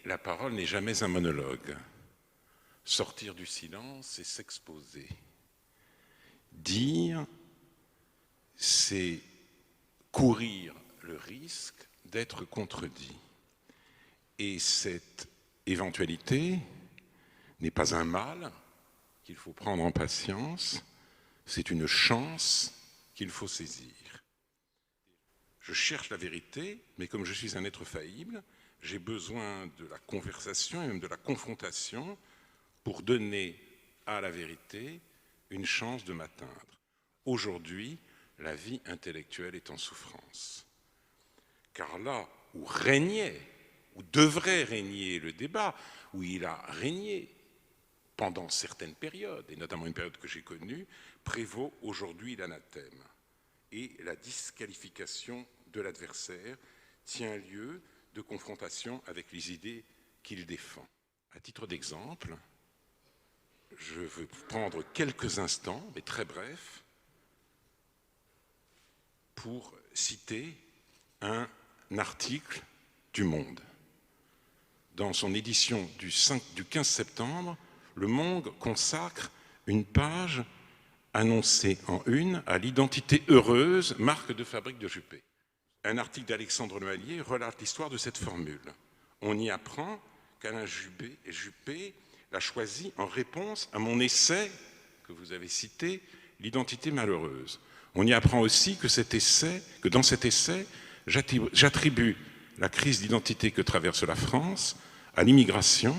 la parole n'est jamais un monologue. Sortir du silence, c'est s'exposer. Dire, c'est courir le risque d'être contredit. Et cette éventualité n'est pas un mal qu'il faut prendre en patience, c'est une chance qu'il faut saisir. Je cherche la vérité, mais comme je suis un être faillible, j'ai besoin de la conversation et même de la confrontation pour donner à la vérité une chance de m'atteindre. Aujourd'hui, la vie intellectuelle est en souffrance. Car là où régnait, où devrait régner le débat, où il a régné pendant certaines périodes, et notamment une période que j'ai connue, prévaut aujourd'hui l'anathème. Et la disqualification de l'adversaire tient lieu de confrontation avec les idées qu'il défend. À titre d'exemple, je veux prendre quelques instants, mais très brefs, pour citer un article du Monde. Dans son édition du 15 septembre, Le Monde consacre une page annoncée en une à l'identité heureuse, marque de fabrique de Juppé. Un article d'Alexandre Lemallier relate l'histoire de cette formule. On y apprend qu'Alain Juppé l'a choisi en réponse à mon essai, que vous avez cité, L'identité malheureuse. On y apprend aussi que dans cet essai, j'attribue la crise d'identité que traverse la France à l'immigration,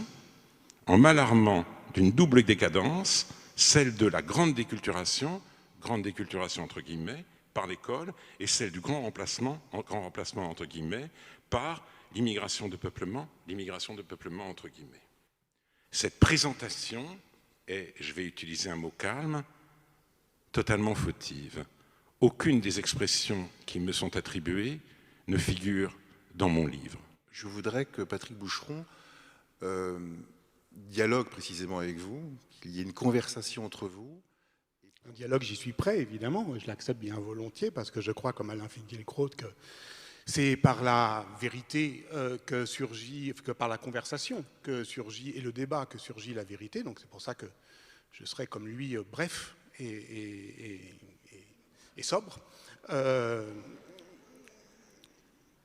en m'alarmant d'une double décadence, celle de la grande déculturation entre guillemets, par l'école, et celle du grand remplacement entre guillemets, par l'immigration de peuplement entre guillemets. Cette présentation est, je vais utiliser un mot calme, totalement fautive. Aucune des expressions qui me sont attribuées ne figure dans mon livre. Je voudrais que Patrick Boucheron dialogue précisément avec vous, qu'il y ait une conversation entre vous. Un dialogue, j'y suis prêt, évidemment. Je l'accepte bien volontiers parce que je crois, comme Alain Finkielkraut, que c'est par la vérité que par la conversation que surgit, et le débat que surgit la vérité. Donc c'est pour ça que je serai comme lui bref et sobre.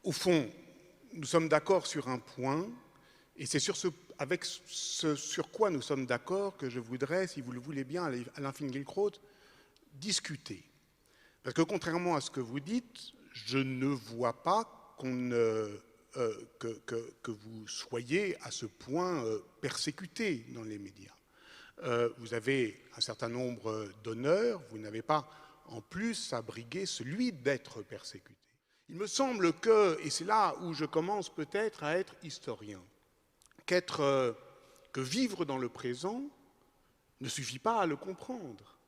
Au fond, nous sommes d'accord sur un point, et c'est avec ce sur quoi nous sommes d'accord que je voudrais, si vous le voulez bien, Alain Finkielkraut, discuter. Parce que contrairement à ce que vous dites, je ne vois pas que vous soyez à ce point persécuté dans les médias. Vous avez un certain nombre d'honneurs, vous n'avez pas en plus à briguer celui d'être persécuté. Il me semble que, et c'est là où je commence peut-être à être historien, que vivre dans le présent ne suffit pas à le comprendre,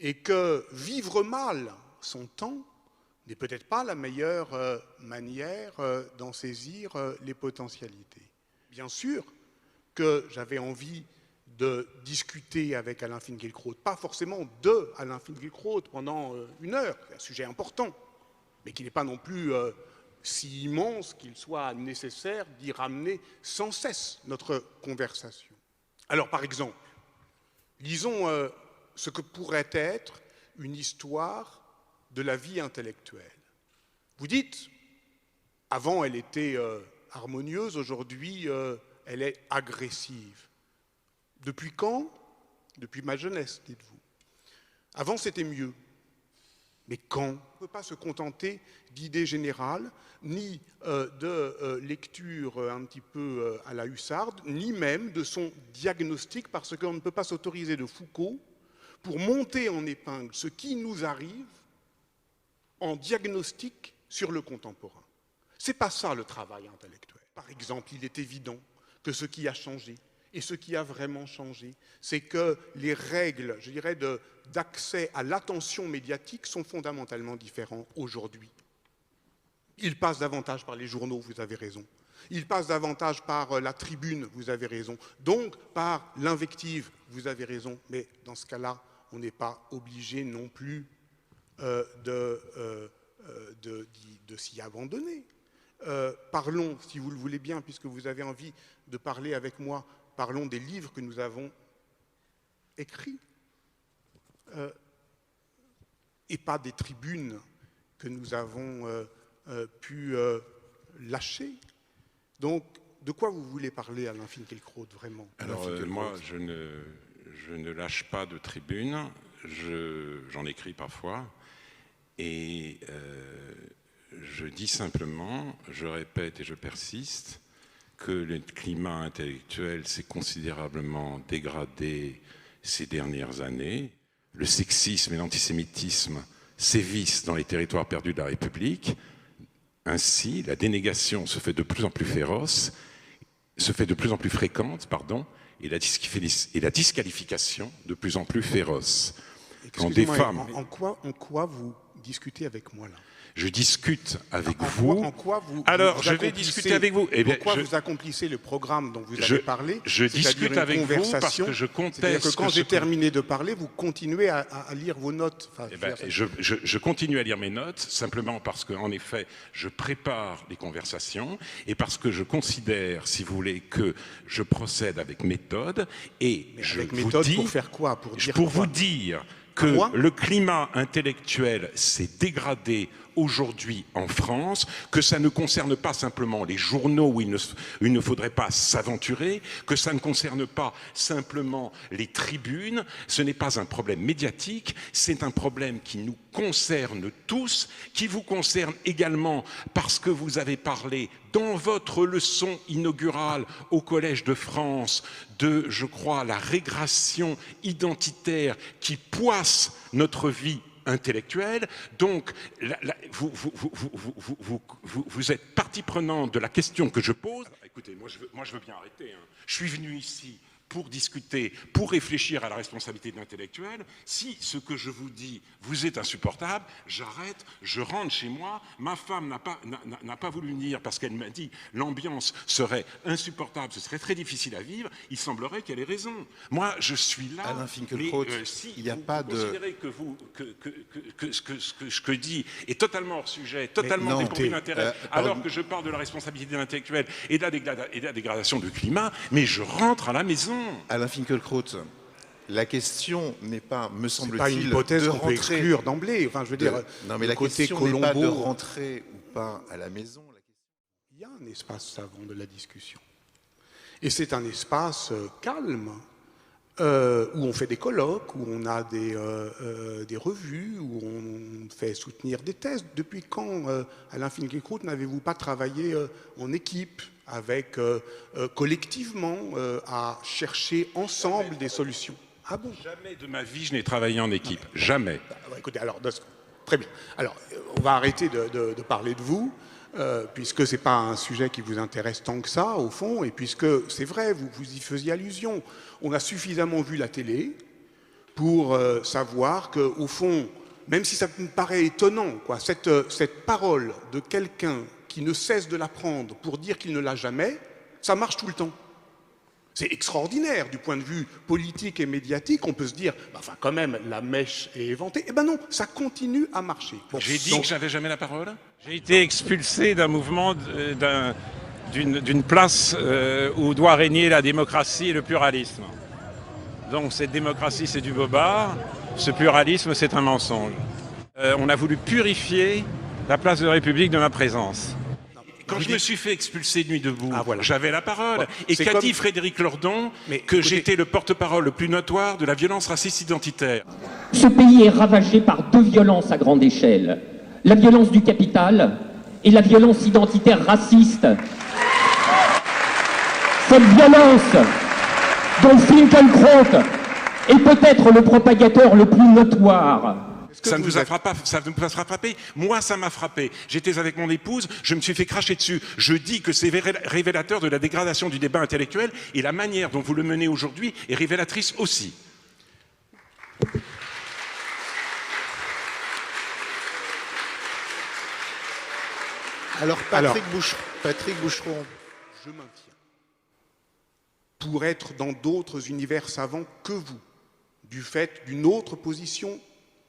et que vivre mal son temps n'est peut-être pas la meilleure manière d'en saisir les potentialités. Bien sûr que j'avais envie de discuter avec Alain Finkielkraut, pas forcément de Alain Finkielkraut pendant une heure, c'est un sujet important, mais qui n'est pas non plus si immense qu'il soit nécessaire d'y ramener sans cesse notre conversation. Alors par exemple, lisons ce que pourrait être une histoire de la vie intellectuelle. Vous dites, avant elle était harmonieuse, aujourd'hui elle est agressive. Depuis quand? Depuis ma jeunesse, dites-vous. Avant c'était mieux. Mais quand? On ne peut pas se contenter d'idées générales, ni de lecture un petit peu à la hussarde, ni même de son diagnostic, parce qu'on ne peut pas s'autoriser de Foucault pour monter en épingle ce qui nous arrive en diagnostic sur le contemporain. Ce n'est pas ça le travail intellectuel. Par exemple, il est évident que ce qui a changé, et ce qui a vraiment changé, c'est que les règles, je dirais, d'accès à l'attention médiatique sont fondamentalement différentes aujourd'hui. Ils passent davantage par les journaux, vous avez raison. Ils passent davantage par la tribune, vous avez raison. Donc, par l'invective, vous avez raison. Mais dans ce cas-là, on n'est pas obligé non plus de s'y abandonner. Parlons, si vous le voulez bien, puisque vous avez envie de parler avec moi, parlons des livres que nous avons écrits et pas des tribunes que nous avons pu lâcher. Donc, de quoi vous voulez parler, Alain Finkielkraut, vraiment? Alors, moi, je ne lâche pas de tribune, j'en écris parfois, et je dis simplement, je répète et je persiste, que le climat intellectuel s'est considérablement dégradé ces dernières années. Le sexisme et l'antisémitisme sévissent dans les territoires perdus de la République. Ainsi, la dénégation se fait de plus en plus féroce, se fait de plus en plus fréquente, et la disqualification de plus en plus féroce. Quand des femmes... En quoi vous discutez avec moi là? Je discute avec vous. En quoi vous Alors, vous je vais discuter avec vous. Eh bien, pourquoi vous accomplissez le programme dont vous avez parlé? Je discute avec vous parce que je conteste. C'est-à-dire que quand j'ai terminé de parler, vous continuez à lire vos notes. Enfin, je continue à lire mes notes, simplement parce qu'en effet, je prépare les conversations et parce que je considère, si vous voulez, que je procède avec méthode. Et je vous dis, pour faire quoi? Pour vous dire que le climat intellectuel s'est dégradé aujourd'hui en France, que ça ne concerne pas simplement les journaux où il ne faudrait pas s'aventurer, que ça ne concerne pas simplement les tribunes, ce n'est pas un problème médiatique, c'est un problème qui nous concerne tous, qui vous concerne également parce que vous avez parlé dans votre leçon inaugurale au Collège de France de, je crois, la régression identitaire qui poisse notre vie intellectuelle. Donc, vous êtes partie prenante de la question que je pose. Alors, écoutez, moi je veux bien arrêter. Je suis venu ici pour discuter, pour réfléchir à la responsabilité de l'intellectuel. Si ce que je vous dis vous est insupportable, j'arrête, je rentre chez moi. Ma femme n'a pas voulu venir parce qu'elle m'a dit l'ambiance serait insupportable, ce serait très difficile à vivre. Il semblerait qu'elle ait raison. Moi, je suis là. Alain Finkielkraut, si il n'y a pas de... considérez que ce que je dis est totalement hors sujet, totalement dépourvu d'intérêt, alors que je parle de la responsabilité intellectuelle et de la dégradation du climat, mais je rentre à la maison. Alain Finkielkraut, la question n'est pas, me semble-t-il, pas une hypothèse qu'on peut rentrer exclure d'emblée. Enfin, je veux dire, non, mais la côté question n'est pas de Colombo, rentrer ou pas à la maison. il y a un espace savant de la discussion. Et c'est un espace calme, où on fait des colloques, où on a des revues, où on fait soutenir des thèses. Depuis quand, Alain Finkielkraut, n'avez-vous pas travaillé en équipe avec, collectivement, à chercher ensemble des solutions? Ah bon? Jamais de ma vie je n'ai travaillé en équipe, jamais. Écoutez, alors, très bien. Alors, on va arrêter de parler de vous, puisque ce n'est pas un sujet qui vous intéresse tant que ça, au fond, et puisque, c'est vrai, vous y faisiez allusion, on a suffisamment vu la télé pour savoir qu'au fond, même si ça me paraît étonnant, quoi, cette parole de quelqu'un qui ne cesse de la prendre pour dire qu'il ne l'a jamais, ça marche tout le temps. C'est extraordinaire du point de vue politique et médiatique. On peut se dire, bah, enfin, quand même, la mèche est éventée. Eh ben non, ça continue à marcher. Bon, j'ai dit que j'avais jamais la parole. J'ai été expulsé d'un mouvement, d'une place où doit régner la démocratie et le pluralisme. Donc cette démocratie, c'est du bobard. Ce pluralisme, c'est un mensonge. On a voulu purifier la place de la République de ma présence. Quand je me suis fait expulser de Nuit debout, j'avais la parole. Ouais, et qu'a dit Frédéric Lordon? Que j'étais le porte-parole le plus notoire de la violence raciste identitaire. Ce pays est ravagé par deux violences à grande échelle. La violence du capital et la violence identitaire raciste. Cette violence dont Finkielkraut est peut-être le propagateur le plus notoire. Ça ne vous a frappé? Moi, ça m'a frappé. J'étais avec mon épouse, je me suis fait cracher dessus. Je dis que c'est révélateur de la dégradation du débat intellectuel et la manière dont vous le menez aujourd'hui est révélatrice aussi. Alors, Patrick Boucheron. Je maintiens. Pour être dans d'autres univers savants que vous, du fait d'une autre position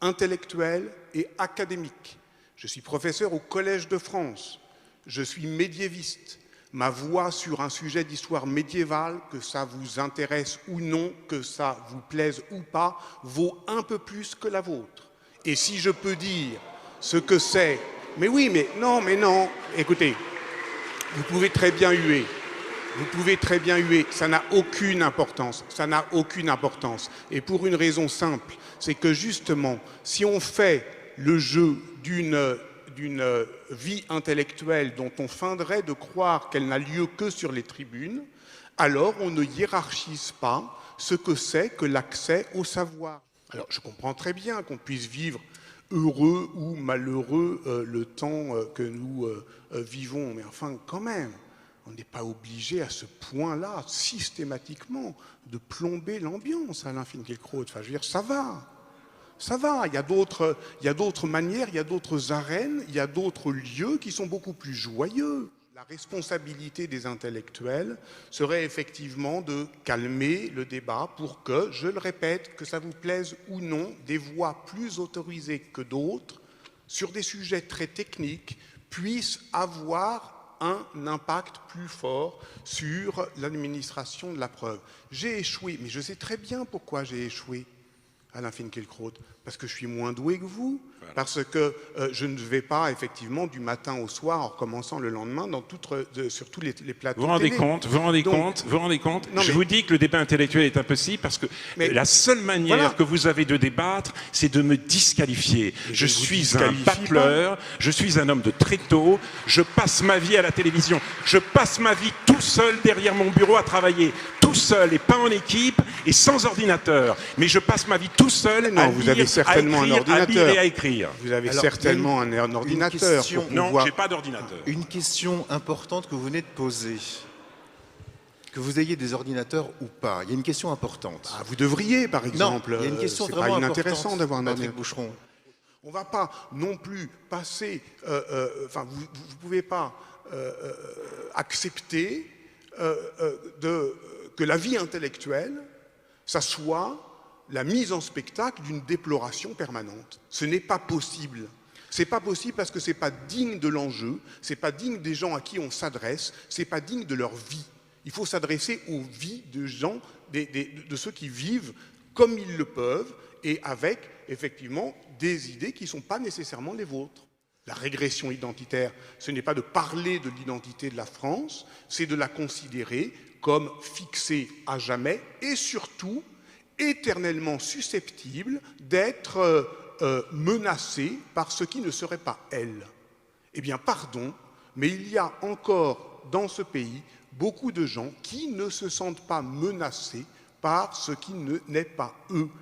intellectuelle et académique. Je suis professeur au Collège de France. je suis médiéviste. Ma voix sur un sujet d'histoire médiévale, que ça vous intéresse ou non, que ça vous plaise ou pas, vaut un peu plus que la vôtre. Et si je peux dire ce que c'est... Mais oui, mais non, écoutez, vous pouvez très bien huer. Vous pouvez très bien huer, ça n'a aucune importance, ça n'a aucune importance. Et pour une raison simple, c'est que justement, si on fait le jeu d'une vie intellectuelle dont on feindrait de croire qu'elle n'a lieu que sur les tribunes, alors on ne hiérarchise pas ce que c'est que l'accès au savoir. Alors je comprends très bien qu'on puisse vivre heureux ou malheureux le temps que nous vivons, mais enfin quand même, on n'est pas obligé à ce point-là, systématiquement, de plomber l'ambiance, Alain Finkielkraut. Enfin, je veux dire, ça va. Ça va, il y a d'autres manières, il y a d'autres arènes, il y a d'autres lieux qui sont beaucoup plus joyeux. La responsabilité des intellectuels serait effectivement de calmer le débat pour que, je le répète, que ça vous plaise ou non, des voix plus autorisées que d'autres, sur des sujets très techniques, puissent avoir un impact plus fort sur l'administration de la preuve. J'ai échoué, mais je sais très bien pourquoi j'ai échoué, Alain Finkielkraut, parce que je suis moins doué que vous, voilà. Parce que je ne vais pas, effectivement, du matin au soir, en recommençant le lendemain, sur tous les plateaux vous rendez télé. compte, vous rendez compte je vous dis que le débat intellectuel est impossible parce que la seule manière que vous avez de débattre, c'est de me disqualifier. Je suis un bâcleur, je suis un homme de tréteau, je passe ma vie à la télévision, je passe ma vie tout seul derrière mon bureau à travailler, tout seul et pas en équipe et sans ordinateur. Mais je passe ma vie tout seul à lire, vous avez certainement à écrire, un ordinateur. à lire et à écrire. Vous avez certainement un ordinateur. Non, j'ai pas d'ordinateur. Une question importante que vous venez de poser. Que vous ayez des ordinateurs ou pas, il y a une question importante. Ah, vous devriez, par exemple. Non, il y a une question vraiment pas importante. inintéressant d'avoir un Patrick ordinateur. Boucheron. On ne va pas non plus passer... vous ne pouvez pas accepter que la vie intellectuelle, ça soit la mise en spectacle d'une déploration permanente. Ce n'est pas possible. Ce n'est pas possible parce que ce n'est pas digne de l'enjeu, ce n'est pas digne des gens à qui on s'adresse, ce n'est pas digne de leur vie. Il faut s'adresser aux vies de gens, de ceux qui vivent comme ils le peuvent et avec, effectivement, des idées qui ne sont pas nécessairement les vôtres. La régression identitaire, ce n'est pas de parler de l'identité de la France, c'est de la considérer comme fixée à jamais et surtout éternellement susceptible d'être menacée par ce qui ne serait pas elle. Eh bien, pardon, mais il y a encore dans ce pays beaucoup de gens qui ne se sentent pas menacés par ce qui n'est pas eux.